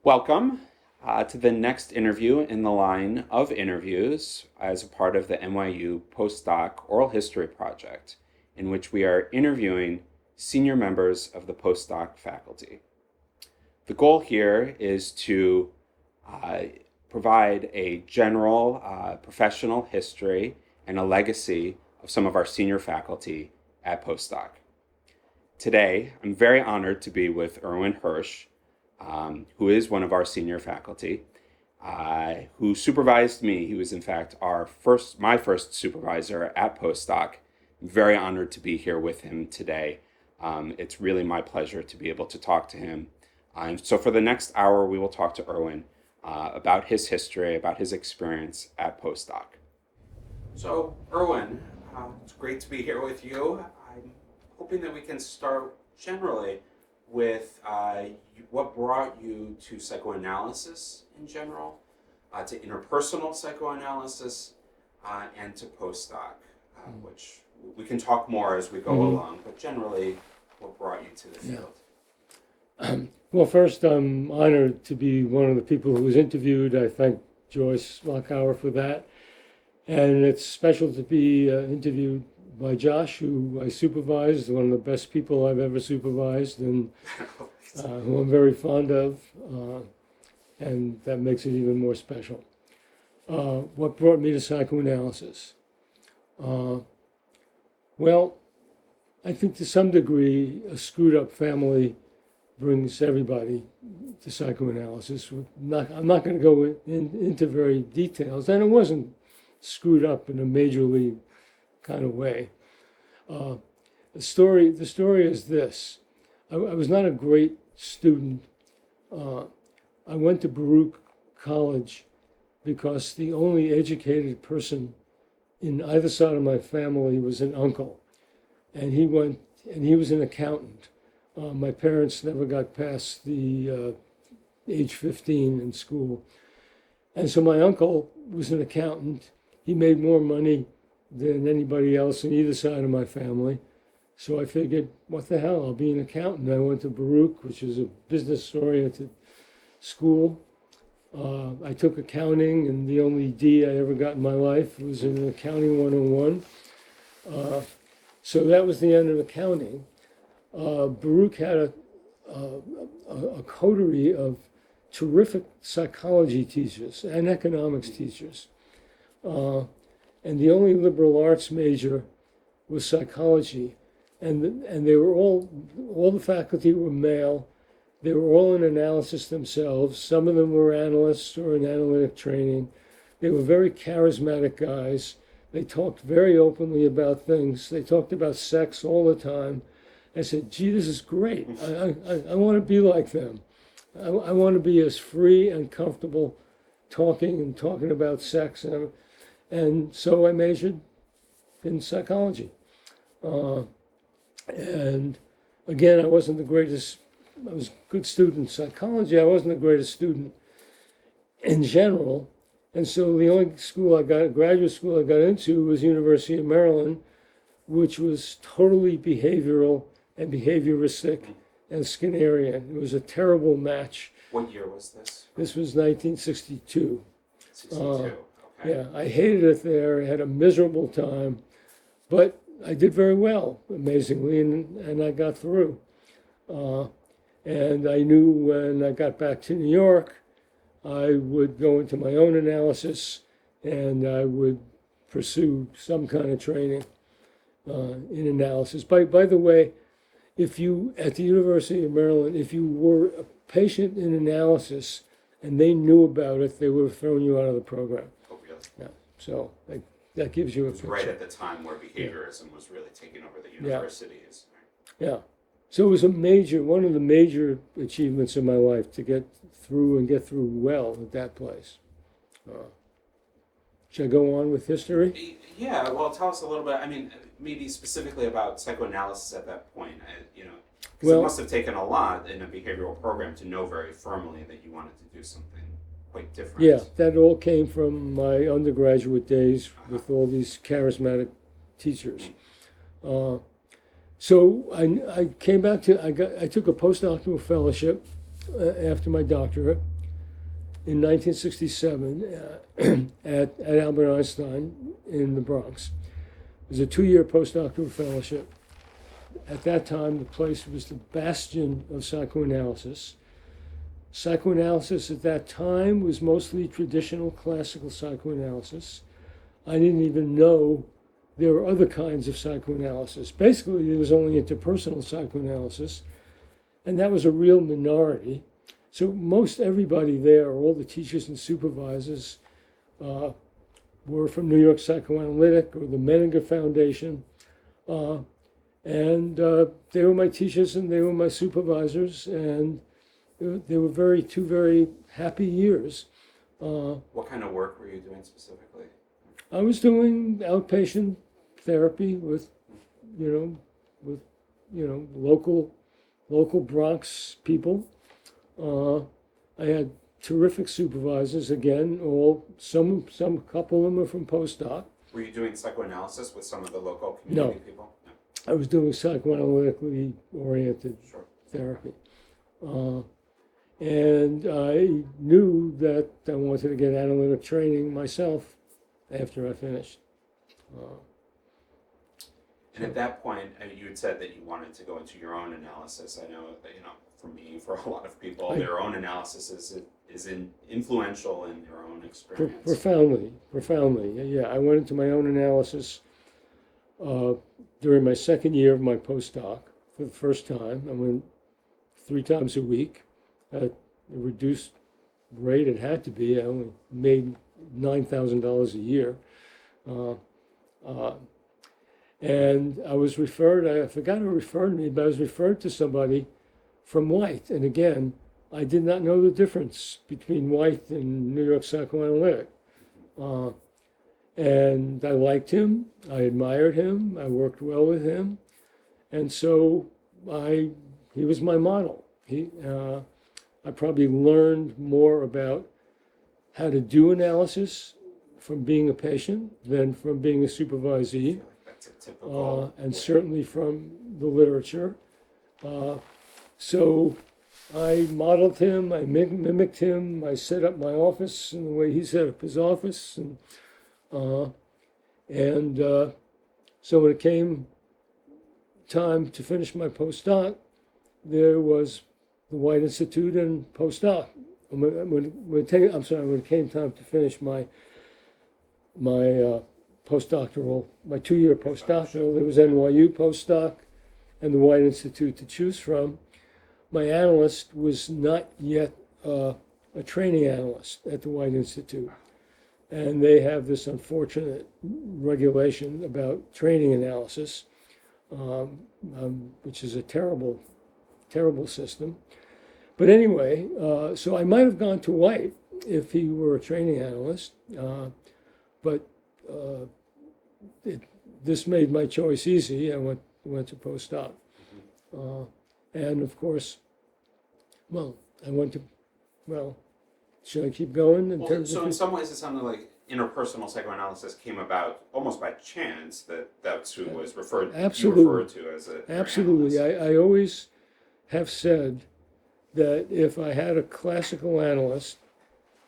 Welcome to the next interview in the line of interviews as a part of the NYU Postdoc Oral History Project, in which we are interviewing senior members of the postdoc faculty. The goal here is to provide a general professional history and a legacy of some of our senior faculty at Postdoc. Today, I'm very honored to be with Irwin Hirsch, who is one of our senior faculty, who supervised me. He was, in fact, my first supervisor at Postdoc. I'm very honored to be here with him today. It's really my pleasure to be able to talk to him. So for the next hour, we will talk to Irwin about his history, about his experience at Postdoc. So, Irwin, it's great to be here with you. I'm hoping that we can start generally with what brought you to psychoanalysis in general, to interpersonal psychoanalysis, and to Postdoc, which we can talk more as we go along, but generally, what brought you to the field? Well, first, I'm honored to be one of the people who was interviewed. I thank Joyce Lockauer for that. And it's special to be interviewed by Josh, who I supervised, one of the best people I've ever supervised, and who I'm very fond of, and that makes it even more special. What brought me to psychoanalysis? Well, I think to some degree, a screwed up family brings everybody to psychoanalysis. I'm not going to go into very details, and it wasn't screwed up in a majorly kind of way. The story is this. I was not a great student. I went to Baruch College because the only educated person in either side of my family was an uncle, and he was an accountant. My parents never got past the age 15 in school. And so my uncle was an accountant. He made more money than anybody else on either side of my family. So I figured, what the hell, I'll be an accountant. I went to Baruch, which is a business-oriented school. I took accounting, and the only D I ever got in my life was in Accounting 101. So that was the end of accounting. Baruch had a coterie of terrific psychology teachers and economics teachers. And the only liberal arts major was psychology. And they were all the faculty were male. They were all in analysis themselves. Some of them were analysts or in analytic training. They were very charismatic guys. They talked very openly about things. They talked about sex all the time. I said, gee, this is great. I want to be like them. I want to be as free and comfortable talking about sex. And so I majored in psychology. And again, I wasn't the greatest, I was a good student in psychology. I wasn't the greatest student in general. And so the only graduate school I got into was University of Maryland, which was totally behavioral and behavioristic and Skinnerian. It was a terrible match. What year was this? This was 1962. 62, okay. Yeah, I hated it there. I had a miserable time, but I did very well, amazingly, and I got through. And I knew when I got back to New York, I would go into my own analysis, and I would pursue some kind of training in analysis. By the way, if you, at the University of Maryland, if you were a patient in analysis and they knew about it, they would have thrown you out of the program. Oh, really? Yeah. So that gives you a picture. Right at the time where behaviorism was really taking over the universities. Yeah. So it was one of the major achievements of my life to get through well at that place. Should I go on with history? Yeah, well, tell us a little bit, I mean, maybe specifically about psychoanalysis at that point, because it must have taken a lot in a behavioral program to know very firmly that you wanted to do something quite different. Yeah, that all came from my undergraduate days with all these charismatic teachers. So I came back to, I took a postdoctoral fellowship after my doctorate in 1967 at Albert Einstein in the Bronx. It was a 2-year postdoctoral fellowship. At that time, the place was the bastion of psychoanalysis. Psychoanalysis at that time was mostly traditional classical psychoanalysis. I didn't even know there were other kinds of psychoanalysis. Basically, there was only interpersonal psychoanalysis, and that was a real minority. So most everybody there, all the teachers and supervisors, were from New York Psychoanalytic or the Menninger Foundation. And they were my teachers and they were my supervisors, and they were two very happy years. What kind of work were you doing specifically? I was doing outpatient therapy with local Bronx people. I had terrific supervisors. Again, some couple of them are from Postdoc. Were you doing psychoanalysis with some of the local community people? I was doing psychoanalytically oriented therapy. And I knew that I wanted to get analytic training myself after I finished. And at that point, you had said that you wanted to go into your own analysis. I know that, for me, for a lot of people, their own analysis is influential in their own experience. Profoundly. Yeah, I went into my own analysis during my second year of my postdoc for the first time. I went 3 times a week at a reduced rate. It had to be. I only made $9,000 a year. And I was referred, I forgot who referred me, but I was referred to somebody from White. And again, I did not know the difference between White and New York Psychoanalytic. And I liked him, I admired him, I worked well with him. And so he was my model. I probably learned more about how to do analysis from being a patient than from being a supervisee. That's a typical. And certainly from the literature. So I modeled him, I mimicked him, I set up my office in the way he set up his office. So when it came time to finish my postdoc, there was the White Institute and Postdoc. When it came time to finish my postdoctoral, my 2-year postdoctoral, there was NYU Postdoc and the White Institute to choose from. My analyst was not yet a training analyst at the White Institute. And they have this unfortunate regulation about training analysis, which is a terrible, terrible system. But anyway, so I might have gone to White if he were a training analyst, but this made my choice easy. I went to postdoc. And of course, should I keep going? In some ways, it sounded like interpersonal psychoanalysis came about almost by chance, that's who was referred to as a Absolutely. I always have said that if I had a classical analyst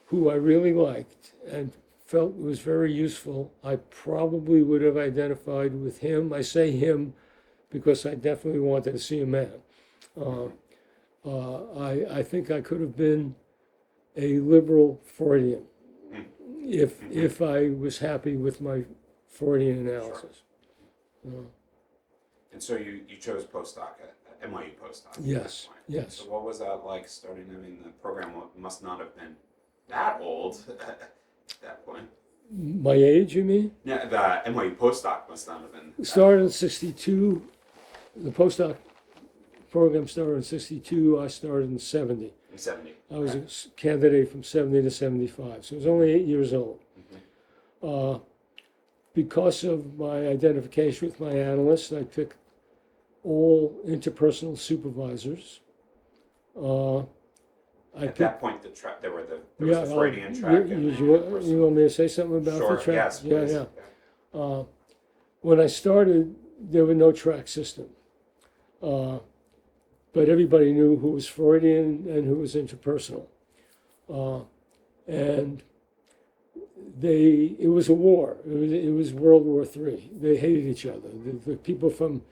who I really liked and felt was very useful, I probably would have identified with him. I say him because I definitely wanted to see a man. I think I could have been a liberal Freudian if I was happy with my Freudian analysis. And so you chose postdoc at NYU Postdoc. Yes. So what was that like starting? I mean, the program must not have been that old at that point. My age, you mean? Yeah, the NYU Postdoc must not have been. Started in 62. The postdoc program started in 62. I started in 70. In 70. I was a candidate from 70 to 75, so I was only 8 years old. Because of my identification with my analyst, I picked all interpersonal supervisors. At that point, there was the Freudian track. You want me to say something about the track? Yes, please. but everybody knew who was Freudian and who was interpersonal. And it was a war. It was World War III. They hated each other. The people from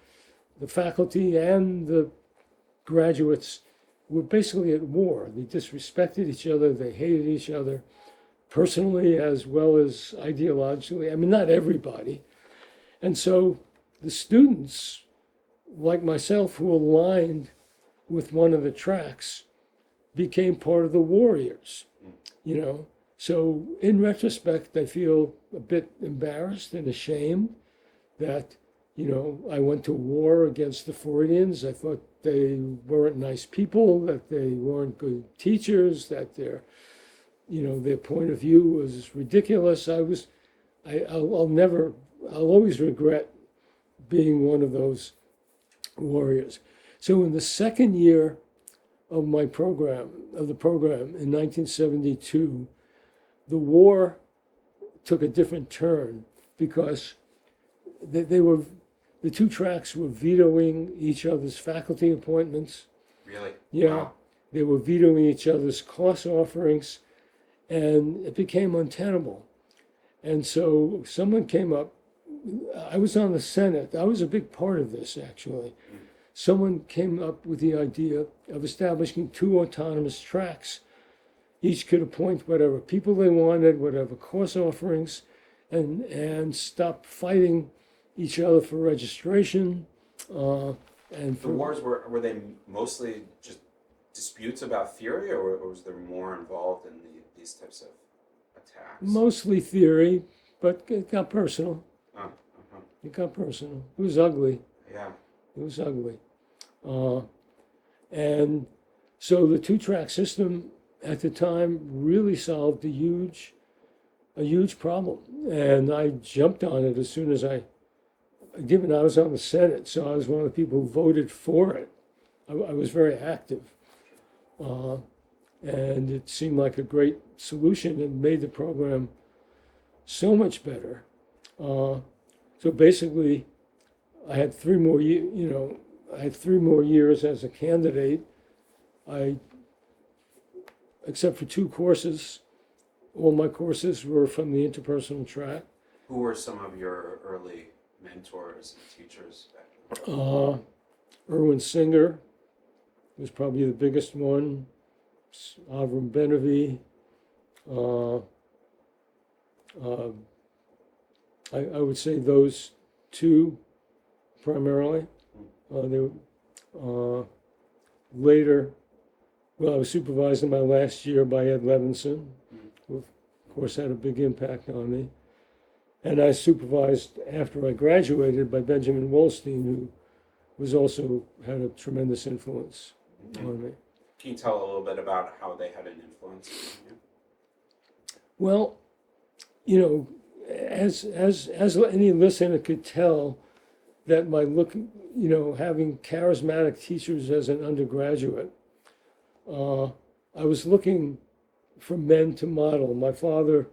the faculty and the graduates were basically at war. They disrespected each other. They hated each other personally as well as ideologically. I mean, not everybody. And so the students, like myself, who aligned with one of the tracks, became part of the warriors, you know. So in retrospect, I feel a bit embarrassed and ashamed that, you know, I went to war against the Freudians. I thought they weren't nice people, that they weren't good teachers, that their point of view was ridiculous. I'll always regret being one of those warriors. So in the second year of the program in 1972, the war took a different turn because the two tracks were vetoing each other's faculty appointments. Really? Yeah. Wow. They were vetoing each other's course offerings, and it became untenable. And so someone came up. I was on the Senate. I was a big part of this, actually. Someone came up with the idea of establishing two autonomous tracks. Each could appoint whatever people they wanted, whatever course offerings, and stop fighting each other for registration. The wars, were they mostly just disputes about theory, or was there more involved in these types of attacks? Mostly theory, but it got personal. It got personal. It was ugly. Yeah. It was ugly. And so the two-track system at the time really solved a huge problem. And I jumped on it as soon as given I was on the Senate, so I was one of the people who voted for it. I was very active. And it seemed like a great solution and made the program so much better. So basically, I had 3 more years as a candidate. Except for 2 courses, all my courses were from the interpersonal track. Who were some of your early mentors and teachers back then? Irwin Singer was probably the biggest one. Avram Benavi. I would say those 2 primarily. Later, I was supervised in my last year by Ed Levinson, who of course had a big impact on me. And I supervised after I graduated by Benjamin Wolstein, who had a tremendous influence on me. Can you tell a little bit about how they had an influence on you? Well, as any listener could tell, that having charismatic teachers as an undergraduate, I was looking for men to model. My father,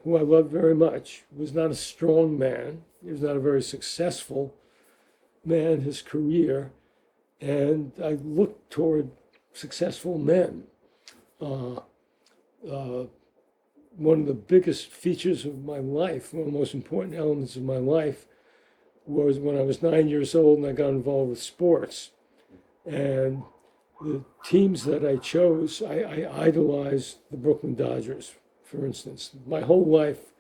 who I loved very much, was not a strong man. He was not a very successful man in his career. And I looked toward successful men. One of the biggest features of my life, one of the most important elements of my life, was when I was 9 years old and I got involved with sports. And the teams that I chose, I idolized the Brooklyn Dodgers, for instance. My whole life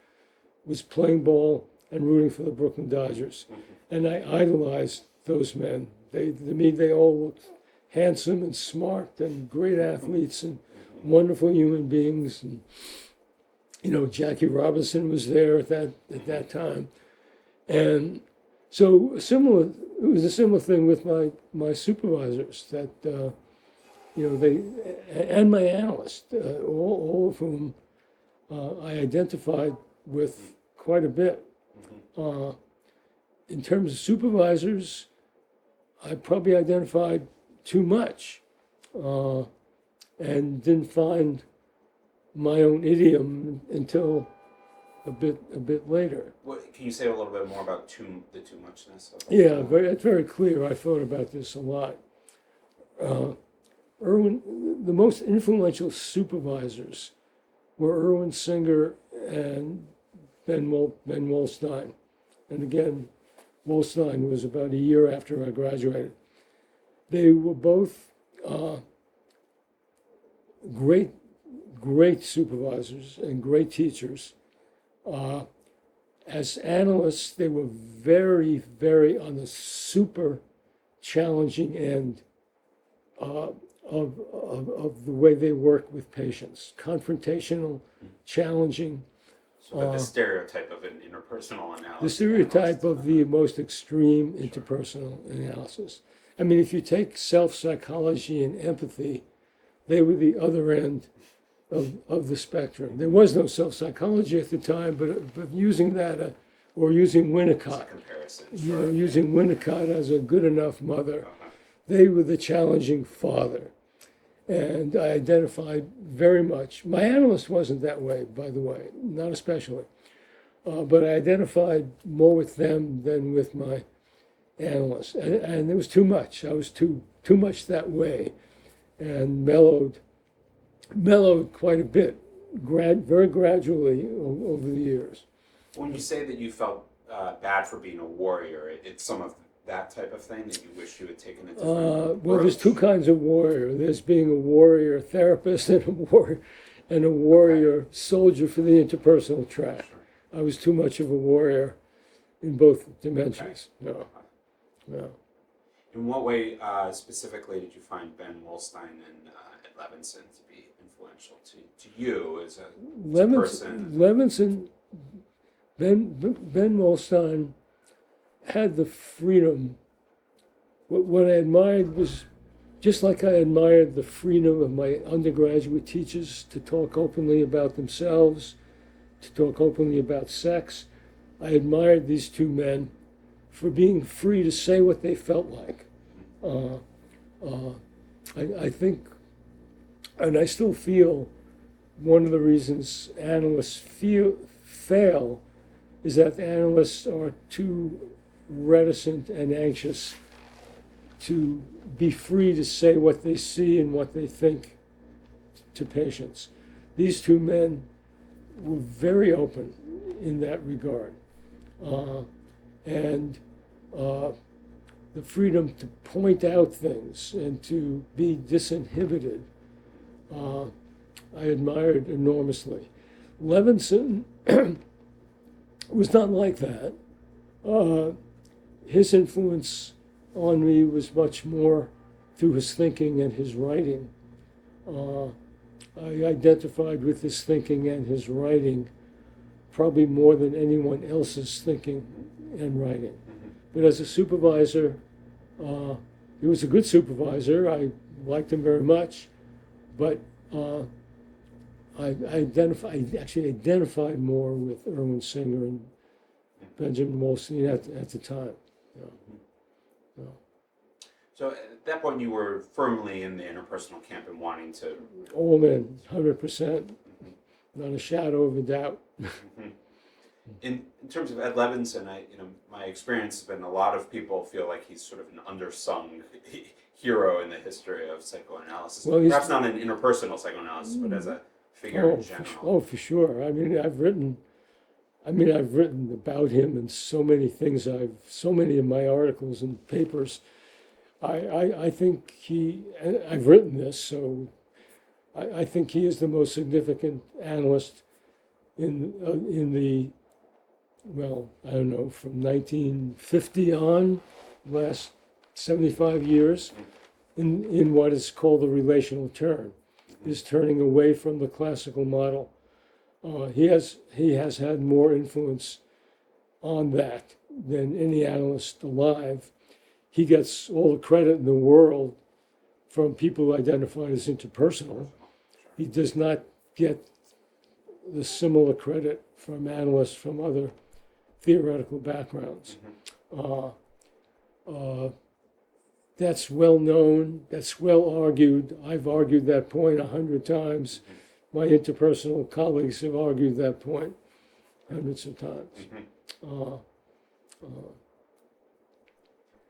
was playing ball and rooting for the Brooklyn Dodgers. And I idolized those men. To me, they all looked handsome and smart and great athletes and wonderful human beings. And, Jackie Robinson was there at that time. And so it was a similar thing with my supervisors that, they, and my analysts, all of whom I identified with quite a bit. In terms of supervisors, I probably identified too much and didn't find my own idiom until a bit later. Can you say a little bit more about the too muchness of it? Yeah, it's very clear. I thought about this a lot. uh, the most influential supervisors were Irwin Singer and Ben Wolstein. And again, Wolstein was about a year after I graduated. They were both great supervisors and great teachers. As analysts, they were very, very on the super challenging end of the way they work with patients. Confrontational, challenging. So the stereotype of an interpersonal analysis. The stereotype of the most extreme interpersonal analysis. I mean, if you take self-psychology and empathy, they were the other end of the spectrum. There was no self-psychology at the time, but using that, or using Winnicott, using Winnicott as a good enough mother, they were the challenging father. And I identified very much, my analyst wasn't that way, by the way, not especially, but I identified more with them than with my analyst. And it was too much. I was too much that way, and mellowed quite a bit, very gradually over the years. When you say that you felt bad for being a warrior, it's some of that type of thing that you wish you had taken a different approach? Well, there's two kinds of warrior. There's being a warrior therapist and a warrior soldier for the interpersonal track. Sure. I was too much of a warrior in both dimensions. Okay. No. In what way specifically did you find Ben Wolstein and Ed Levinson to be influential to you as a person? Levinson, Ben Wolstein had the freedom. What I admired was, just like I admired the freedom of my undergraduate teachers to talk openly about themselves, to talk openly about sex, I admired these two men for being free to say what they felt like. I think, and I still feel, one of the reasons analysts fail is that analysts are too reticent and anxious to be free to say what they see and what they think to patients. These two men were very open in that regard. And the freedom to point out things and to be disinhibited, I admired enormously. Levinson was not like that. His influence on me was much more through his thinking and his writing. I identified with his thinking and his writing probably more than anyone else's thinking and writing. But as a supervisor, he was a good supervisor. I liked him very much, but I actually identified more with Irwin Singer and Benjamin Wolstein at the time. So at that point, you were firmly in the interpersonal camp and wanting to... All in, 100%, not a shadow of a doubt. In terms of Ed Levinson, my experience has been a lot of people feel like he's sort of an undersung hero in the history of psychoanalysis. Well, perhaps not in interpersonal psychoanalysis, but as a figure in general. For sure. I've written about him in so many things. So many of my articles and papers. I think I've written this, so I think he is the most significant analyst in the, well, I don't know, from 1950 on, last 75 years, in what is called the relational turn, is turning away from the classical model. He has had more influence on that than any analyst alive. He gets all the credit in the world from people identified as interpersonal. He does not get the similar credit from analysts from other theoretical backgrounds. That's well known, that's well argued. I've argued that point 100 times. My interpersonal colleagues have argued that point hundreds of times.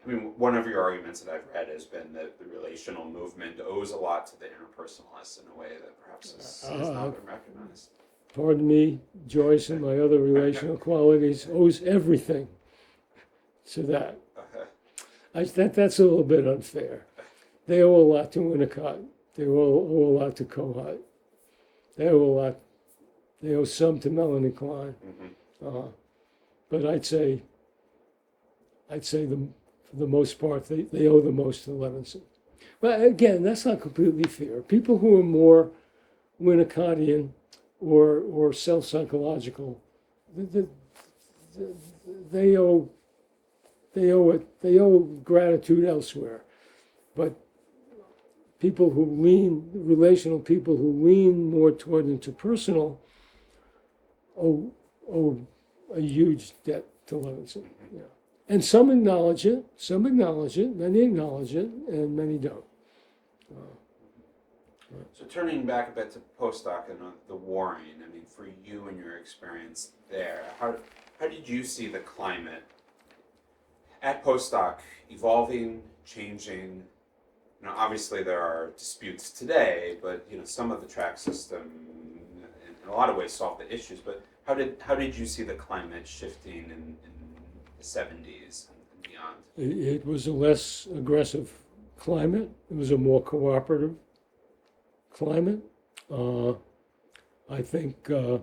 I mean, one of your arguments that I've read has been that the relational movement owes a lot to the interpersonalists in a way that perhaps has not been recognized. Pardon me, Joyce and my other relational qualities, owes everything to that. That's a little bit unfair. They owe a lot to Winnicott. They owe a lot to Kohut. They owe a lot. They owe some to Melanie Klein. But I'd say for the most part, they owe the most to Levinson. But again, that's not completely fair. People who are more Winnicottian or self-psychological, they owe gratitude elsewhere. But relational people who lean more toward interpersonal, owe a huge debt to Levinson. Yeah. And some acknowledge it, many acknowledge it, and many don't. So turning back a bit to Postdoc and the warring, I mean, for you and your experience there, how did you see the climate at Postdoc evolving, changing? You know, obviously there are disputes today, but you know, some of the track system in a lot of ways solved the issues. But how did you see the climate shifting in the 70s and beyond? It was a less aggressive climate. It was a more cooperative climate. I think I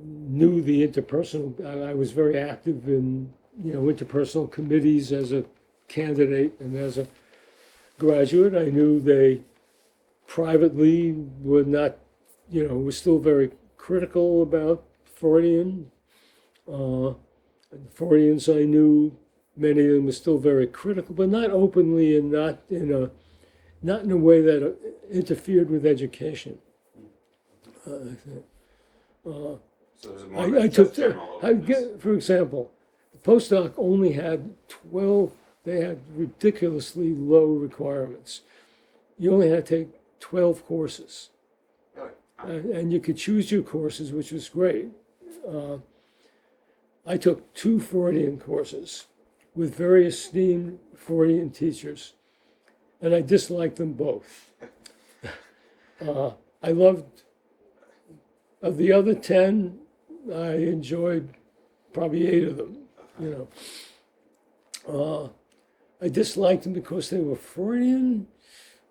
knew the interpersonal. I was very active in interpersonal committees as a candidate and as a graduate. I knew they privately were not, were still very critical about Freudian. Freudians I knew, many of them were still very critical, but not openly and not in a way that interfered with education. So there's more I took, general openness. for example, the postdoc only had 12, they had ridiculously low requirements. You only had to take 12 courses. Really? And you could choose your courses, which was great. I took 2 Freudian courses with very esteemed Freudian teachers, and I disliked them both. I loved, of the other 10, I enjoyed probably 8 of them, I disliked them because they were Freudian,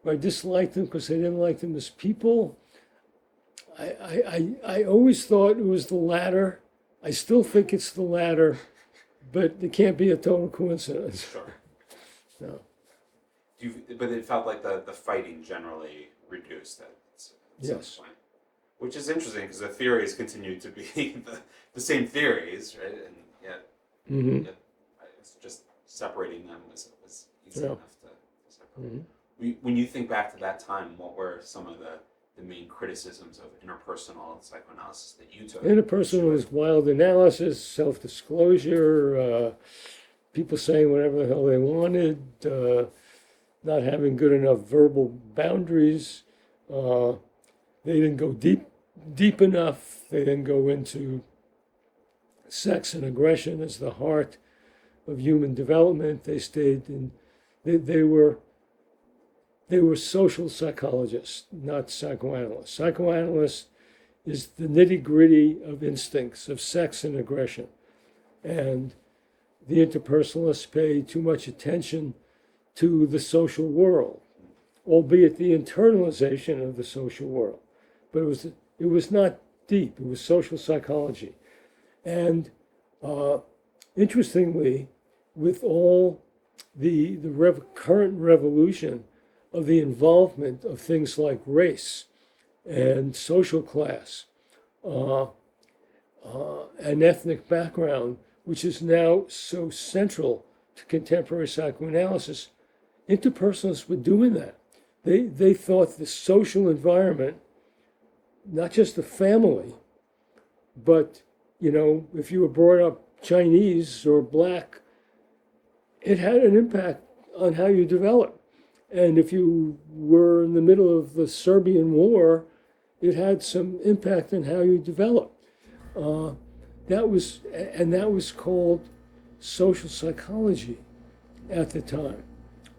or I disliked them because I didn't like them as people. I always thought it was the latter. I still think it's the latter, but it can't be a total coincidence. Sure. No. But it felt like the fighting generally reduced at Yes. some point. Which is interesting because the theories continue to be the same theories, right? And yet it's just separating them was easy enough to separate. When you think back to that time, what were some of the main criticisms of interpersonal psychoanalysis that you took? Interpersonal was wild analysis, self-disclosure, people saying whatever the hell they wanted, not having good enough verbal boundaries. They didn't go deep enough. They didn't go into sex and aggression as the heart of human development. They stayed in. They were social psychologists, not psychoanalysts. Psychoanalysts is the nitty-gritty of instincts, of sex and aggression. And the interpersonalists pay too much attention to the social world, albeit the internalization of the social world. But it was not deep. It was social psychology. And interestingly, with all the current revolution of the involvement of things like race and social class and ethnic background, which is now so central to contemporary psychoanalysis, interpersonalists were doing that. They thought the social environment, not just the family, but, if you were brought up Chinese or black, it had an impact on how you develop. And if you were in the middle of the Serbian war, it had some impact on how you develop. that was called social psychology at the time.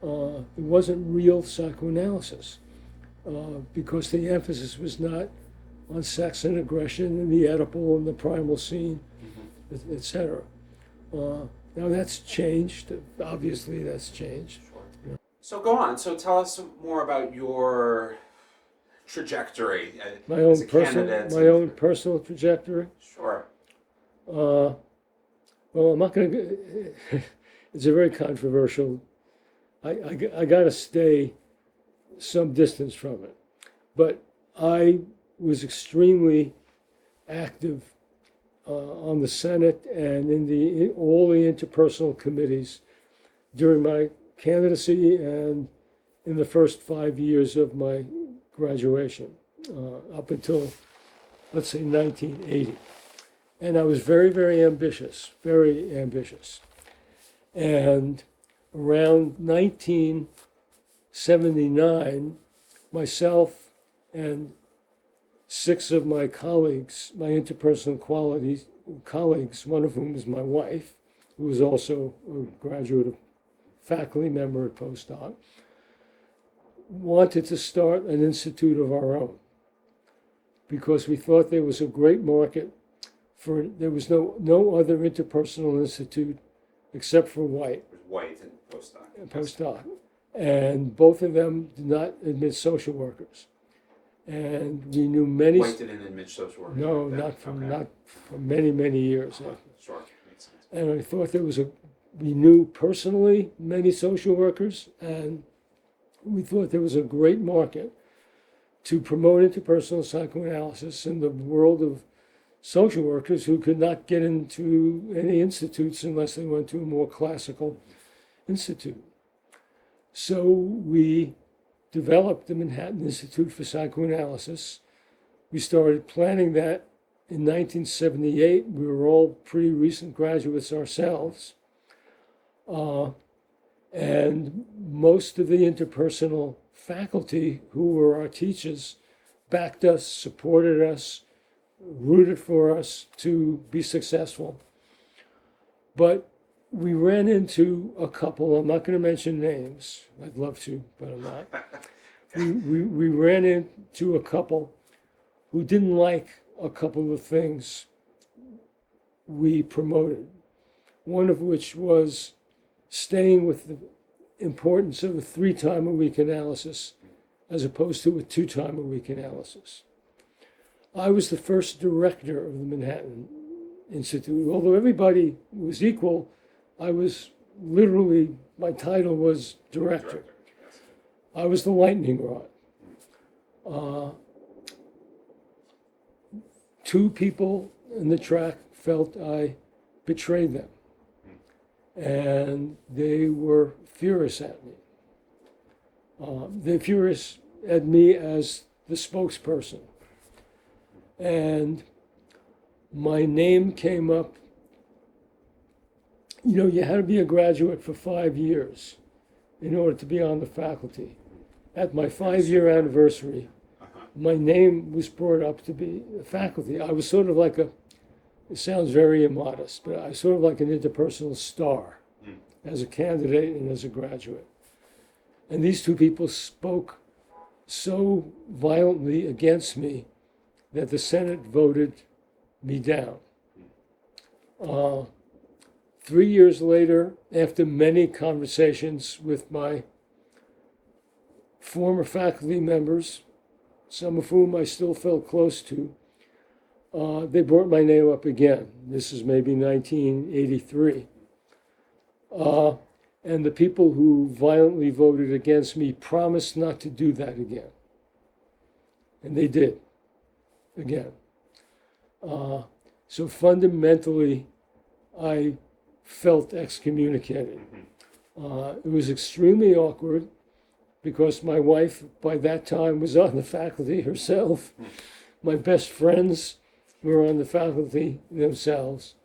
It wasn't real psychoanalysis because the emphasis was not on sex and aggression and the Oedipal and the primal scene, etc. Now that's changed. Obviously, that's changed. Sure. So go on. So tell us more about your trajectory as a candidate. My own personal trajectory. Sure. Well, I'm not going to. It's a very controversial. I got to stay some distance from it, but I was extremely active on the Senate and in all the interpersonal committees during my candidacy and in the first 5 years of my graduation, up until, let's say, 1980. And I was very, very ambitious, very ambitious. And around 1979, myself and 6 of my colleagues, my interpersonal colleagues, one of whom was my wife, who was also a graduate faculty member at Postdoc, wanted to start an institute of our own because we thought there was a great market for, there was no other interpersonal institute except for White. White and Postdoc. Postdoc. And both of them did not admit social workers. And we knew many. White didn't admit social workers. No, not for many, many years. Sure, makes sense. And I thought we knew personally many social workers, and we thought there was a great market to promote interpersonal psychoanalysis in the world of social workers who could not get into any institutes unless they went to a more classical institute. So we developed the Manhattan Institute for Psychoanalysis. We started planning that in 1978. We were all pretty recent graduates ourselves. And most of the interpersonal faculty who were our teachers backed us, supported us, rooted for us to be successful. But we ran into a couple, I'm not going to mention names, I'd love to, but I'm not. We ran into a couple who didn't like a couple of things we promoted, one of which was staying with the importance of a 3-time-a-week analysis as opposed to a 2-time-a-week analysis. I was the first director of the Manhattan Institute. Although everybody was equal, I was literally, my title was director. I was the lightning rod. 2 people in the track felt I betrayed them. And they were furious at me. They're furious at me as the spokesperson. And my name came up. You know, you had to be a graduate for 5 years in order to be on the faculty. At my 5-year anniversary, my name was brought up to be a faculty. I was sort of like it sounds very immodest, but I was sort of like an interpersonal star as a candidate and as a graduate. And these 2 people spoke so violently against me that the Senate voted me down. 3 years later, after many conversations with my former faculty members, some of whom I still felt close to, they brought my name up again. This is maybe 1983. And the people who violently voted against me promised not to do that again. And they did, again. So fundamentally, I felt excommunicated. It was extremely awkward because my wife, by that time, was on the faculty herself. My best friends were on the faculty themselves.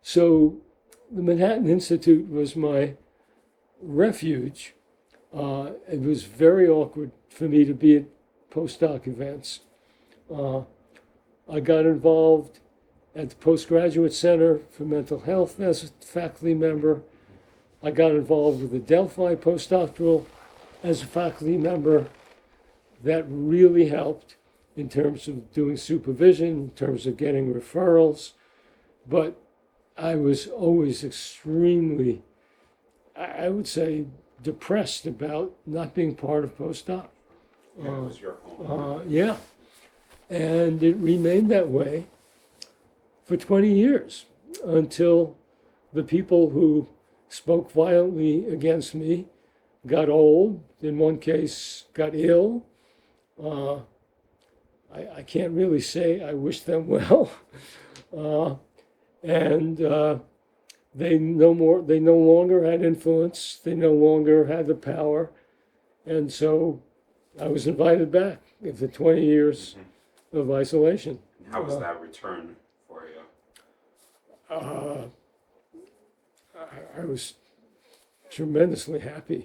So the Manhattan Institute was my refuge. It was very awkward for me to be at postdoc events. I got involved at the Postgraduate Center for Mental Health as a faculty member. I got involved with the Delphi postdoctoral as a faculty member. That really helped in terms of doing supervision, in terms of getting referrals. But I was always extremely, I would say, depressed about not being part of postdoc. Yeah, it was your home. Yeah. And it remained that way for 20 years until the people who spoke violently against me got old, in one case got ill. I can't really say I wish them well. And they no longer had influence, they no longer had the power. And so I was invited back after 20 years of isolation. How was that return for you? I was tremendously happy.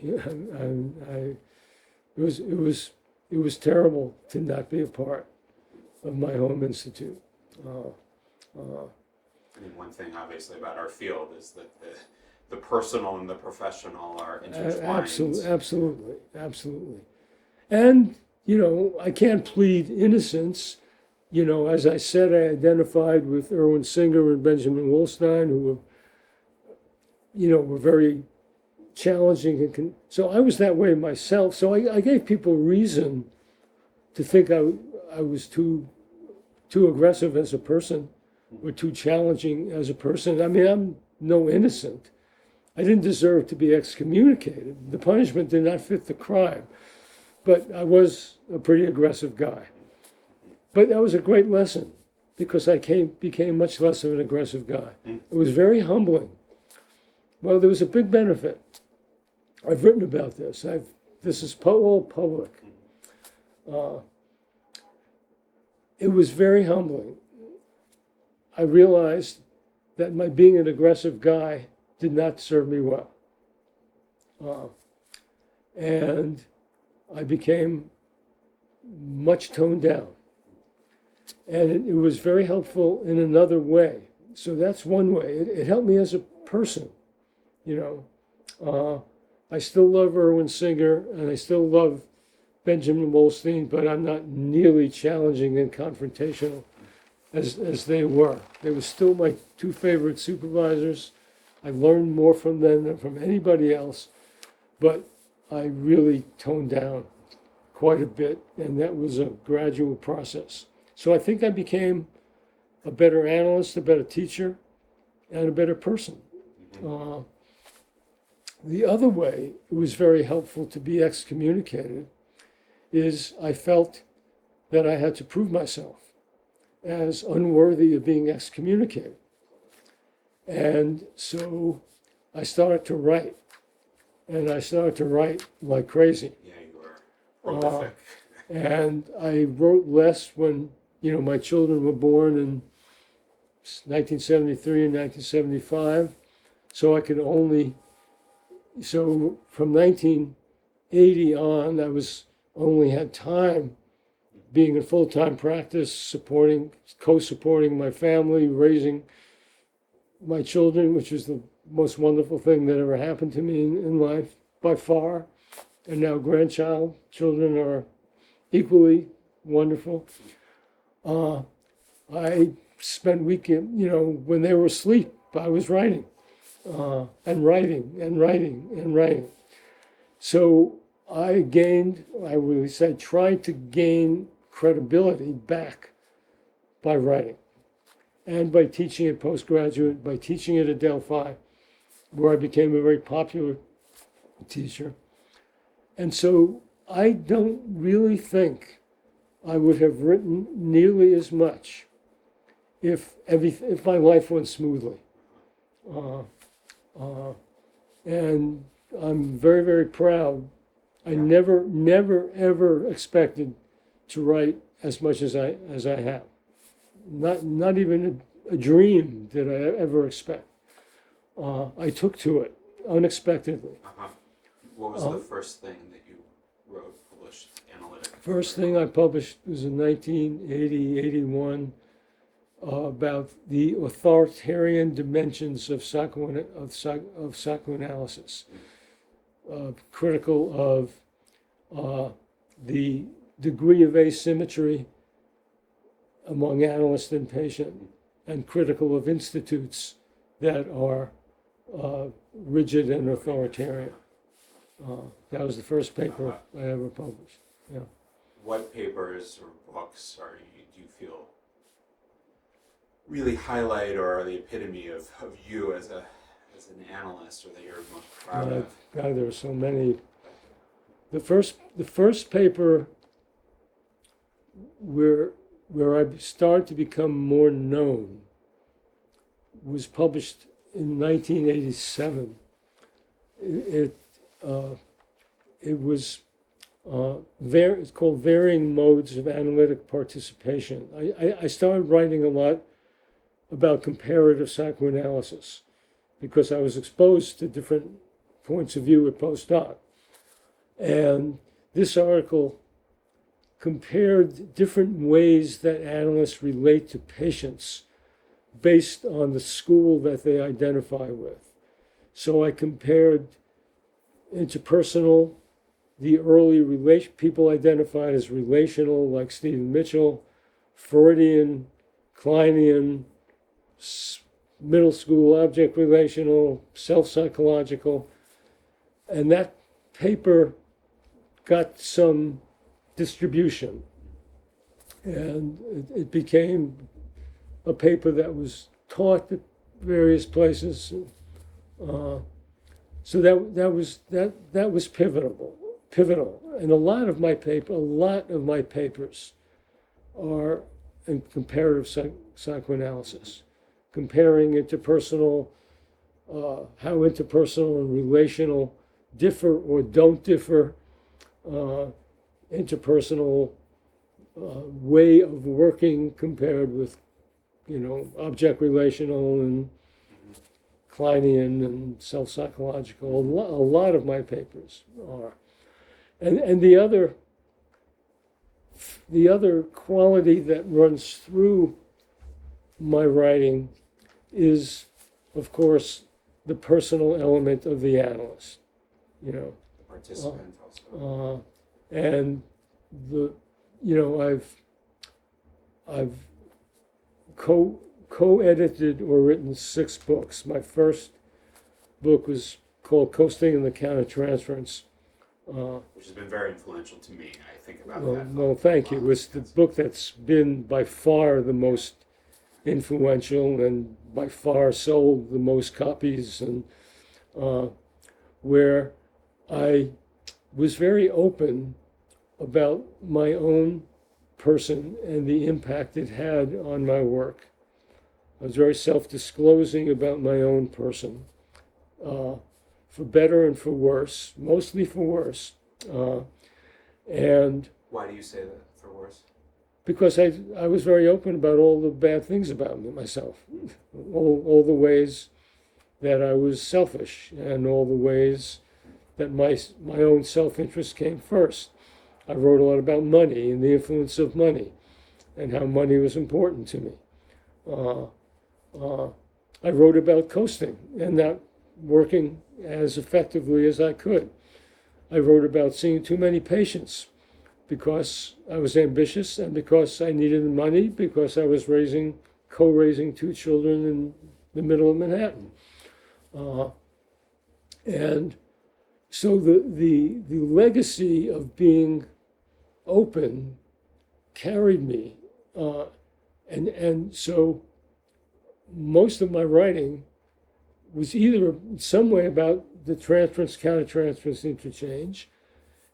It was terrible to not be a part of my home institute. I mean, one thing obviously about our field is that the personal and the professional are intertwined. Absolutely. And, I can't plead innocence. As I said, I identified with Irwin Singer and Benjamin Wolstein, who were very challenging. So I was that way myself. So I gave people reason to think I was too aggressive as a person or too challenging as a person. I mean, I'm no innocent. I didn't deserve to be excommunicated. The punishment did not fit the crime. But I was a pretty aggressive guy. But that was a great lesson because I became much less of an aggressive guy. It was very humbling. Well, there was a big benefit. I've written about this. This is all public. It was very humbling. I realized that my being an aggressive guy did not serve me well. And I became much toned down. And it was very helpful in another way. So that's one way. It helped me as a person, I still love Irwin Singer and I still love Benjamin Wolstein, but I'm not nearly challenging and confrontational as they were. They were still my two favorite supervisors. I learned more from them than from anybody else, but I really toned down quite a bit, and that was a gradual process. So I think I became a better analyst, a better teacher, and a better person. The other way it was very helpful to be excommunicated is I felt that I had to prove myself as unworthy of being excommunicated. And so I started to write, and I started to write like crazy. Yeah, you were prolific. And I wrote less when, my children were born in 1973 and 1975. So so from 1980 on, I only had time being in full-time practice, co-supporting my family, raising my children, which is the most wonderful thing that ever happened to me in life by far. And now children are equally wonderful. I spent weekend, when they were asleep, I was writing and writing and writing and writing. So I tried to gain credibility back by writing and by teaching at postgraduate, by teaching at Delphi, where I became a very popular teacher. And so I don't really think I would have written nearly as much if my life went smoothly. And I'm very, very proud. I never, ever expected to write as much as I have. Not even a dream did I ever expect. I took to it unexpectedly. What was the first thing that you wrote, published, analytic? First thing I published was in 1980, 81. about the authoritarian dimensions of psychoanalysis, critical of the degree of asymmetry among analyst and patient, and critical of institutes that are rigid and authoritarian. That was the first paper I ever published. Yeah. What papers or books do you feel really highlight or are the epitome of you as an analyst, or that you're most proud of? God, there are so many. The first paper where I started to become more known was published in 1987. It was it's called Varying Modes of Analytic Participation. I started writing a lot about comparative psychoanalysis because I was exposed to different points of view at Postdoc. And this article compared different ways that analysts relate to patients based on the school that they identify with. So I compared interpersonal, the early people identified as relational, like Stephen Mitchell, Freudian, Kleinian, middle school object relational, self-psychological, and that paper got some distribution, and it became a paper that was taught at various places. So that was pivotal, and a lot of my papers are in comparative psychoanalysis, comparing interpersonal, how interpersonal and relational differ or don't differ, interpersonal way of working compared with, object relational and Kleinian and self-psychological. A lot of my papers are. And the other quality that runs through my writing is, of course, the personal element of the analyst. The participant also. And I've co-edited or written 6 books. My first book was called Coasting in the Countertransference. Which has been very influential to me. I think about that. Well, thank you. It's the book that's been by far the most influential and by far sold the most copies, and where I was very open about my own person and the impact it had on my work. I was very self-disclosing about my own person, for better and for worse, mostly for worse. And why do you say that, for worse? Because I was very open about all the bad things about myself, all the ways that I was selfish, and all the ways that my own self-interest came first. I wrote a lot about money and the influence of money and how money was important to me. I wrote about coasting and not working as effectively as I could. I wrote about seeing too many patients because I was ambitious and because I needed the money, because I was co-raising 2 children in the middle of Manhattan. And so the legacy of being open carried me. And so most of my writing was either in some way about the transference, countertransference interchange,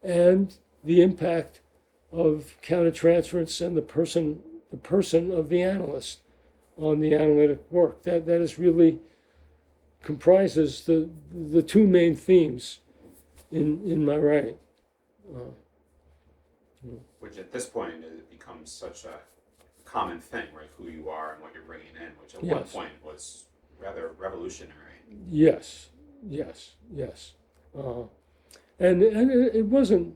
and the impact of countertransference and the person of the analyst on the analytic work. That is really comprises the 2 main themes in my writing. Which at this point it becomes such a common thing, right? Who you are and what you're bringing in, which at one point was rather revolutionary. Yes. And it wasn't.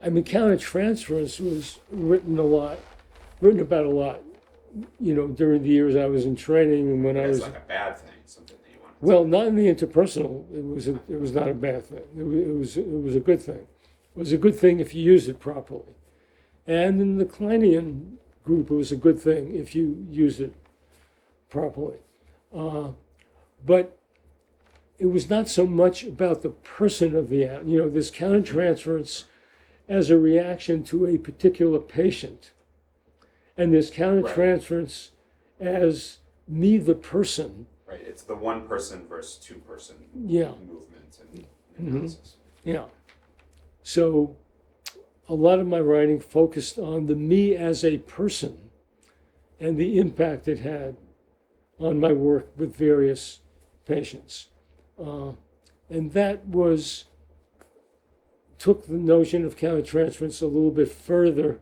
I mean, countertransference was written about a lot during the years I was in training and when I That's was, like a bad thing, something that you want to well, not in the interpersonal, it was not a bad thing. It was a good thing. It was a good thing if you use it properly. And in the Kleinian group, it was a good thing if you use it properly. But it was not so much about the person of the, this countertransference as a reaction to a particular patient. And this countertransference as me, the person. Right, it's the one person versus two person Yeah. movement and analysis. Yeah. So a lot of my writing focused on the me as a person and the impact it had on my work with various patients. And that took the notion of countertransference a little bit further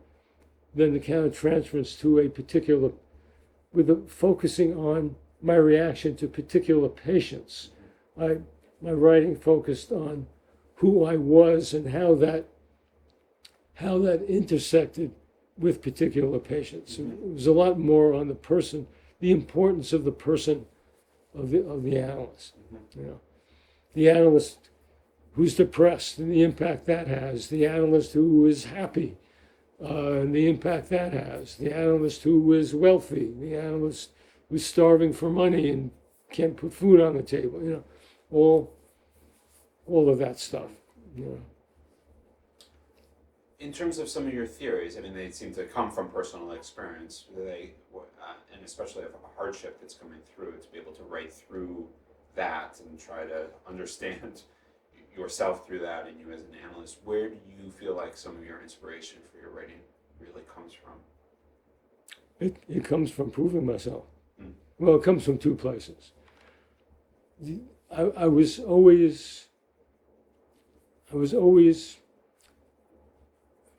than the countertransference to a particular, focusing on my reaction to particular patients. My writing focused on who I was and how that intersected with particular patients. It was a lot more on the person, the importance of the person of the analyst. The analyst who's depressed and the impact that has, the analyst who is happy and the impact that has, the analyst who is wealthy, the analyst who's starving for money and can't put food on the table, all of that stuff. In terms of some of your theories, I mean, they seem to come from personal experience. And especially of a hardship that's coming through, to be able to write through that and try to understand yourself through that and you as an analyst. Where do you feel like some of your inspiration for your writing really comes from? It comes from proving myself. Well, it comes from two places. I was always,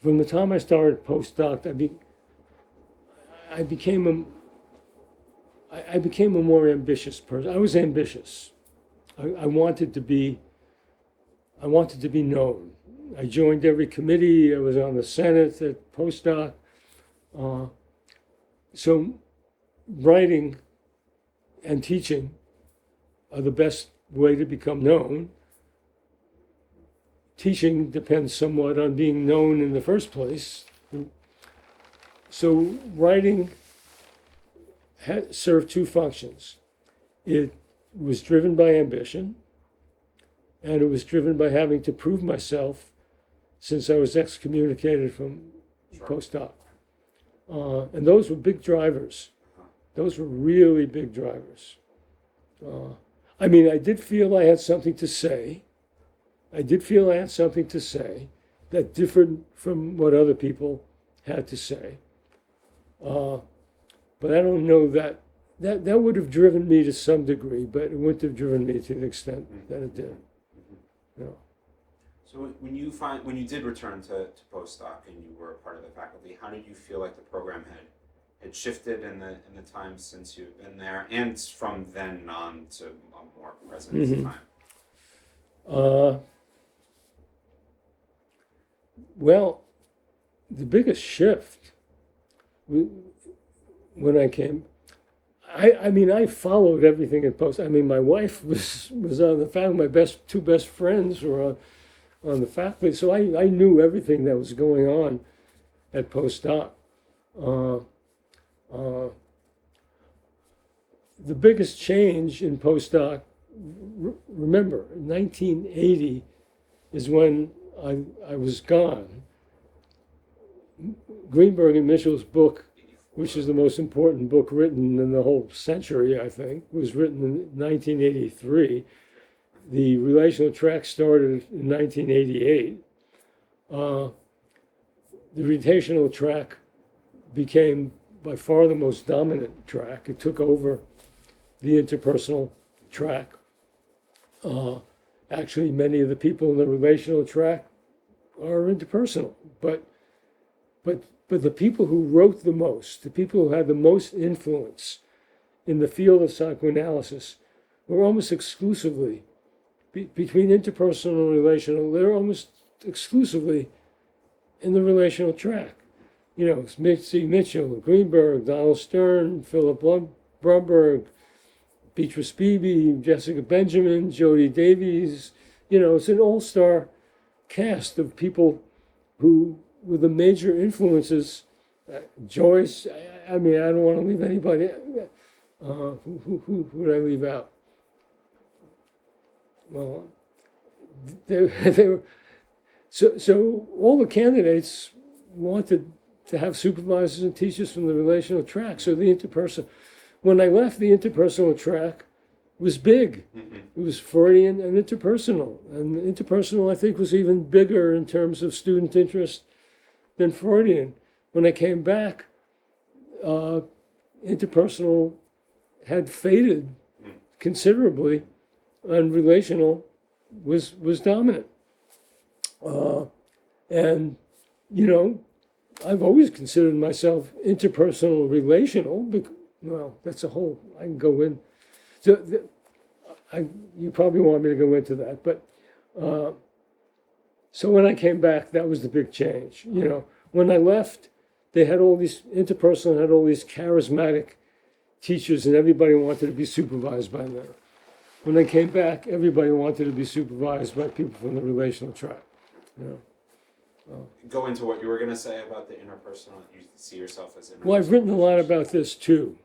from the time I started postdoc, I became a more ambitious person. I was ambitious. I wanted to be known. I joined every committee. I was on the Senate at postdoc. So writing and teaching are the best way to become known. Teaching depends somewhat on being known in the first place. So writing served two functions. It was driven by ambition, and it was driven by having to prove myself since I was excommunicated from postdoc. And those were big drivers. Those were really big drivers. I did feel I had something to say. That differed from what other people had to say. But I don't know that would have driven me to some degree, but it wouldn't have driven me to the extent that it did. So when you did return to postdoc and you were a part of the faculty, how did you feel like the program had shifted in the time since you've been there, and from then on to a more present time? Well, the biggest shift when I came, I followed everything in post. My wife was on the faculty. My two best friends were on the faculty, so I knew everything that was going on at postdoc. The biggest change in postdoc, remember, 1980 is when I was gone. Greenberg and Mitchell's book, which is the most important book written in the whole century, I think, was written in 1983. The relational track started in 1988. The rotational track became by far the most dominant track. It took over the interpersonal track. Actually, many of the people in the relational track are interpersonal, but the people who wrote the most, the people who had the most influence in the field of psychoanalysis, were almost exclusively between interpersonal and relational. They're almost exclusively in the relational track. C. Mitchell, Greenberg, Donald Stern, Philip Brumberg, Beatrice Beebe, Jessica Benjamin, Jody Davies. It's an all-star cast of people who were the major influences. Joyce, I don't want to leave anybody. Who would I leave out? Well, they were, so all the candidates wanted to have supervisors and teachers from the relational track. So the interpersonal, when I left, the interpersonal track was big. It was Freudian and interpersonal. And interpersonal, I think, was even bigger in terms of student interest than Freudian. When I came back, interpersonal had faded considerably, and relational was dominant. And I've always considered myself interpersonal relational. Well, that's a whole, I can go in. So you probably want me to go into that, but so when I came back, that was the big change. When I left, they had all these interpersonal, had all these charismatic teachers, and everybody wanted to be supervised by them. When I came back, everybody wanted to be supervised by people from the relational track. Go into what you were going to say about the interpersonal. You see yourself as interpersonal. Well, I've written a lot about this too.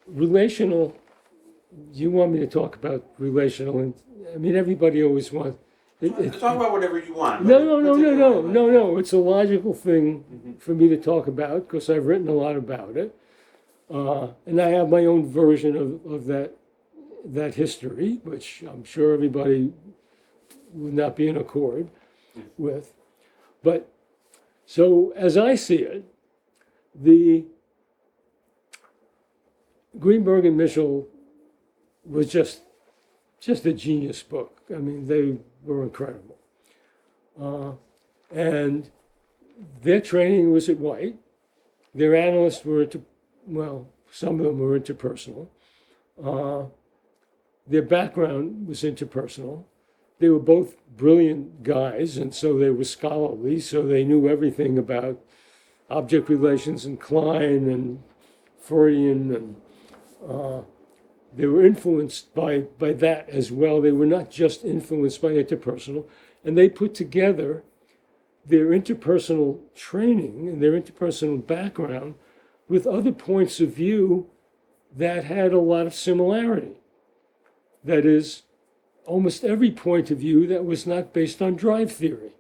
Relational, you want me to talk about relational, and everybody always wants. Talk about whatever you want. No. It's a logical thing for me to talk about because I've written a lot about it, and I have my own version of that history, which I'm sure everybody would not be in accord with. But so as I see it, the Greenberg and Mitchell was just a genius book. They were incredible. And their training was at White. Their analysts were some of them were interpersonal. Their background was interpersonal. They were both brilliant guys, and so they were scholarly, so they knew everything about object relations and Klein and Freudian, and they were influenced by that as well. They were not just influenced by interpersonal, and they put together their interpersonal training and their interpersonal background with other points of view that had a lot of similarity. That is, almost every point of view that was not based on drive theory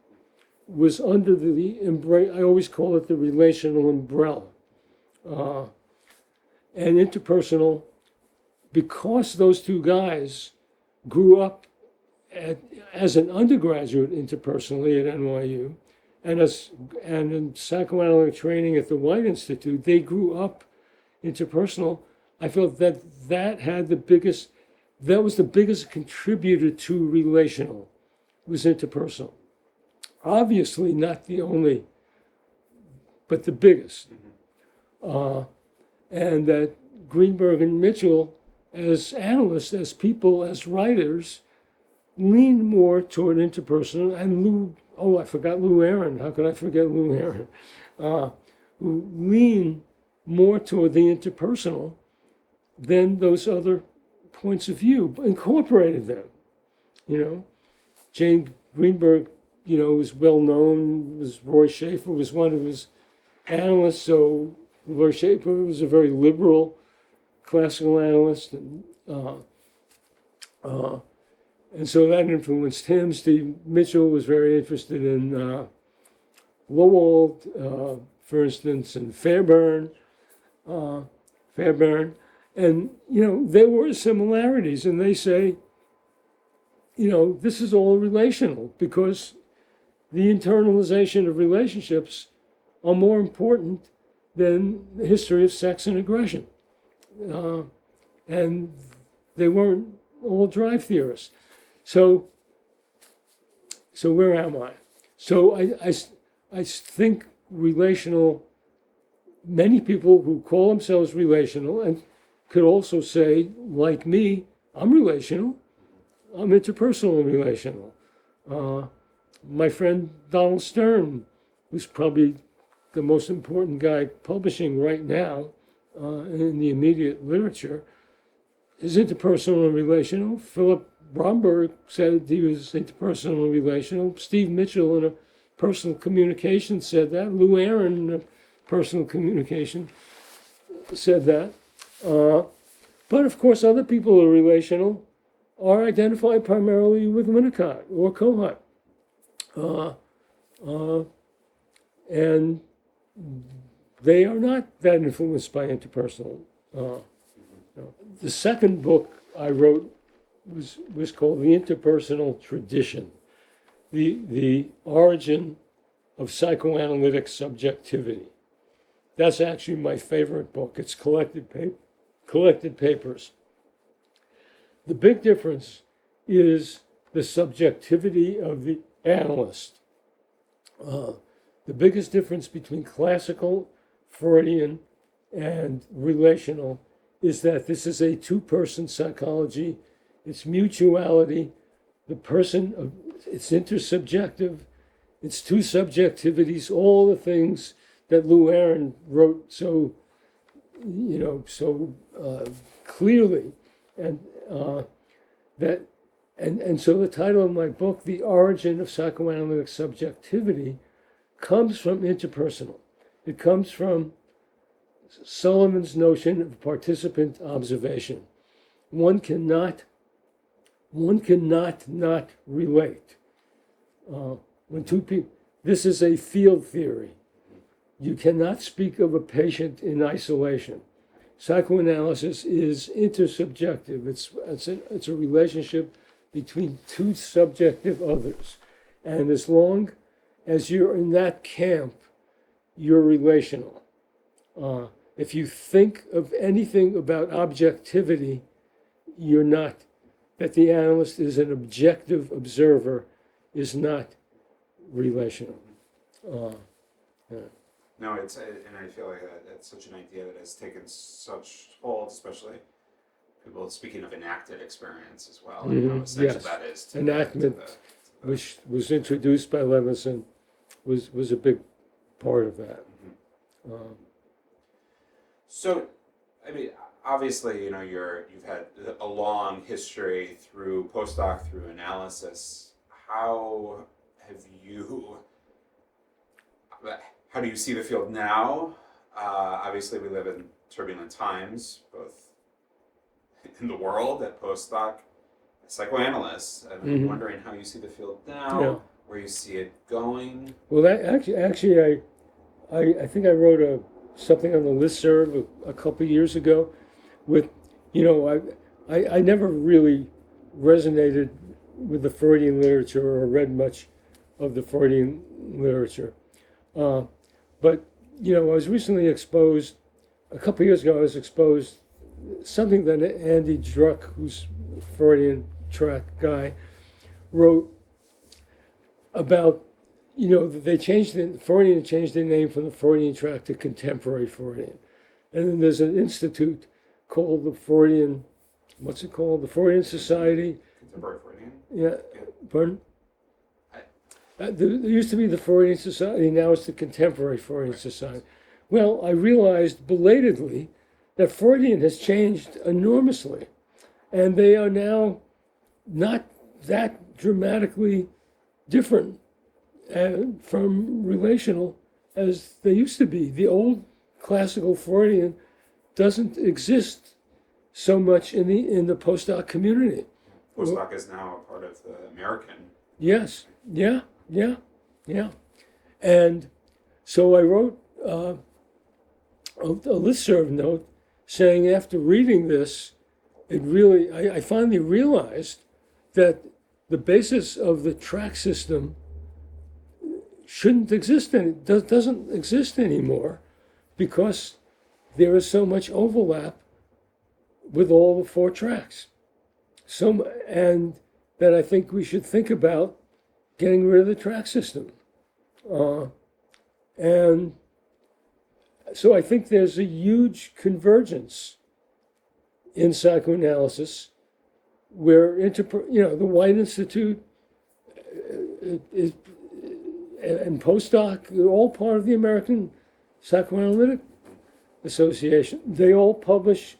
was under the I always call it the relational umbrella. And interpersonal, because those two guys grew up as an undergraduate interpersonally at NYU, and in psychoanalytic training at the White Institute, they grew up interpersonal. I felt that was the biggest contributor to relational, was interpersonal. Obviously not the only, but the biggest. And that Greenberg and Mitchell, as analysts, as people, as writers, leaned more toward interpersonal, and I forgot Lou Aaron. How could I forget Lou Aaron? Who leaned more toward the interpersonal than those other points of view, incorporated them. Jane Greenberg, was well known. Roy Schaefer was one of his analysts, so Roy Schaefer was a very liberal classical analyst, and so that influenced him. Steve Mitchell was very interested in Lowell, for instance, and Fairbairn. And, there were similarities, and they say, this is all relational because the internalization of relationships are more important than the history of sex and aggression. And they weren't all drive theorists. So where am I? So I think relational, many people who call themselves relational and could also say, like me, I'm relational. I'm interpersonal and relational. my friend Donald Stern, who's probably the most important guy publishing right now in the immediate literature, is interpersonal and relational. Philip Bromberg said he was interpersonal and relational. Steve Mitchell in a personal communication said that. Lou Aaron in a personal communication said that. But of course, other people who are relational are identified primarily with Winnicott or Kohut. And they are not that influenced by interpersonal. The second book I wrote was called The Interpersonal Tradition, the origin of psychoanalytic subjectivity. That's actually my favorite book. It's collected papers. The big difference is the subjectivity of the analyst. The biggest difference between classical, Freudian, and relational is that this is a two-person psychology. It's mutuality. It's intersubjective. It's two subjectivities, all the things that Lou Aaron wrote so clearly. And so the title of my book, The Origin of Psychoanalytic Subjectivity, comes from interpersonal. It comes from Sullivan's notion of participant observation. One cannot not relate. When two people, this is a field theory. You cannot speak of a patient in isolation. Psychoanalysis is intersubjective. It's a relationship between two subjective others. And as long as you're in that camp, you're relational. If you think of anything about objectivity, you're not. That the analyst is an objective observer is not relational. No, and I feel like that's such an idea that has taken such hold, especially people speaking of enacted experience as well, and how essential Yes. that is to Enactment, the which was introduced by Levinson, was a big part of that. So, I mean, obviously, you've had a long history through postdoc, through analysis. How do you see the field now? Obviously, we live in turbulent times, both in the world at postdoc, as psychoanalysts. I'm wondering how you see the field now, where you see it going. Well, actually, I think I wrote something on the listserv a couple of years ago with, I never really resonated with the Freudian literature or read much of the Freudian literature. But, I was recently exposed, a couple of years ago, I was exposed something that Andy Druck, who's a Freudian track guy, wrote about, Freudian changed their name from the Freudian track to contemporary Freudian. And then there's an institute called the Freudian, what's it called? The Freudian Society. Contemporary Freudian? Yeah, pardon? There used to be the Freudian Society, now it's the Contemporary Freudian Society. Well, I realized belatedly that Freudian has changed enormously, and they are now not that dramatically different from relational as they used to be. The old classical Freudian doesn't exist so much in the postdoc community. Postdoc is now a part of the American. Yes, yeah. And so I wrote a listserv note saying after reading this, I finally realized that the basis of the track system shouldn't exist doesn't exist anymore because there is so much overlap with all the four tracks. And that I think we should think about getting rid of the track system. And so I think there's a huge convergence in psychoanalysis where, the White Institute it, and Postdoc, they're all part of the American Psychoanalytic Association. They all publish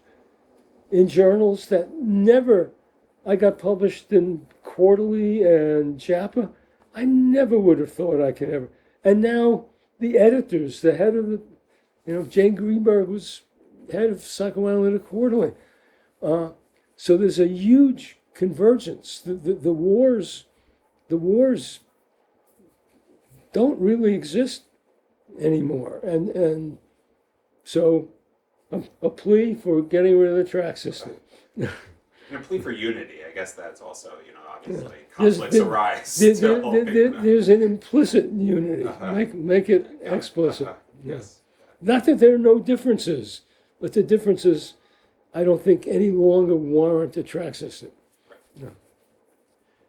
in journals that never, I got published in Quarterly and JAPA. I never would have thought I could ever. And now the editors, the head of the, Jane Greenberg was head of Psychoanalytic Quarterly. So there's a huge convergence. The wars don't really exist anymore. And so a plea for getting rid of the track system. And a plea for unity. I guess that's also, obviously There's- conflicts there- arise. There- still, there's an implicit unity. Make it explicit. Yes. Not that there are no differences, but the differences, I don't think, any longer warrant a track system.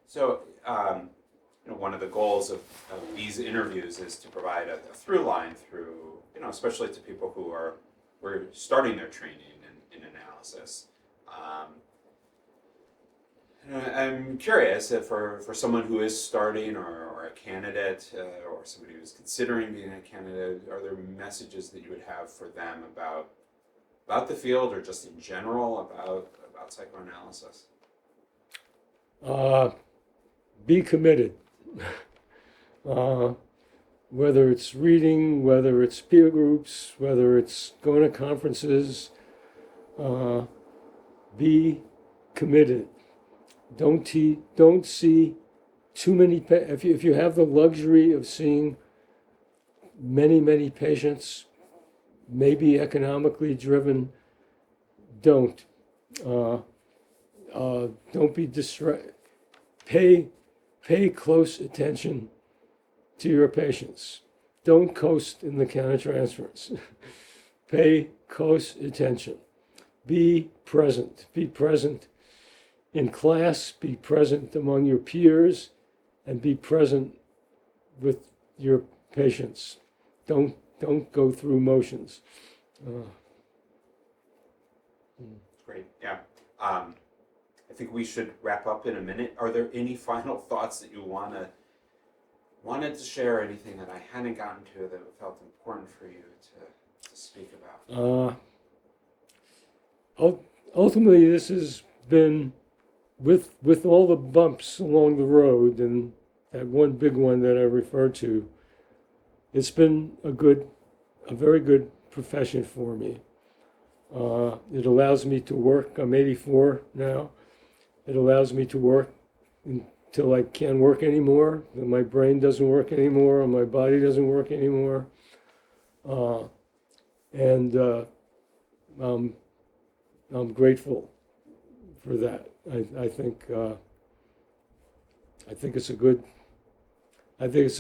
So, one of the goals of these interviews is to provide a through line through, especially to people who are starting their training in analysis. I'm curious if for someone who is starting or a candidate or somebody who's considering being a candidate, are there messages that you would have for them about the field or just in general about psychoanalysis? Be committed. Whether it's reading, whether it's peer groups, whether it's going to conferences, be committed. Don't see too many. If you have the luxury of seeing many patients, maybe economically driven, don't be distracted. Pay close attention to your patients. Don't coast in the countertransference. Pay close attention. Be present. Be present in class, be present among your peers, and be present with your patients. Don't go through motions. Great. Yeah. I think we should wrap up in a minute. Are there any final thoughts that you wanted to share? Anything that I hadn't gotten to that felt important for you to speak about? Ultimately, this has been with all the bumps along the road and that one big one that I referred to. It's been a very good profession for me. It allows me to work. I'm 84 now. It allows me to work until I can't work anymore, that my brain doesn't work anymore, or my body doesn't work anymore. And I'm grateful for that. I think it's a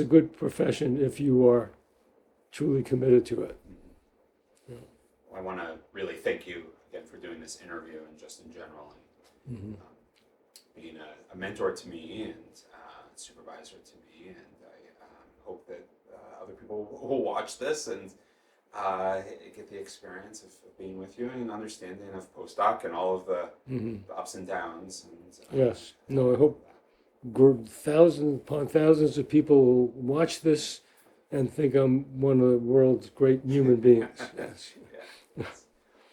good profession if you are truly committed to it. I want to really thank you again for doing this interview and just in general, and being a mentor to me and supervisor to me. And I hope that other people will watch this and get the experience of being with you and understanding of Postdoc and all of the ups and downs. And, yes. No, I hope thousands upon thousands of people will watch this and think I'm one of the world's great human beings. Yes. Yeah.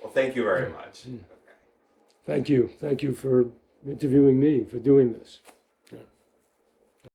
Well, thank you very much. Okay. Thank you. Thank you for interviewing me, for doing this.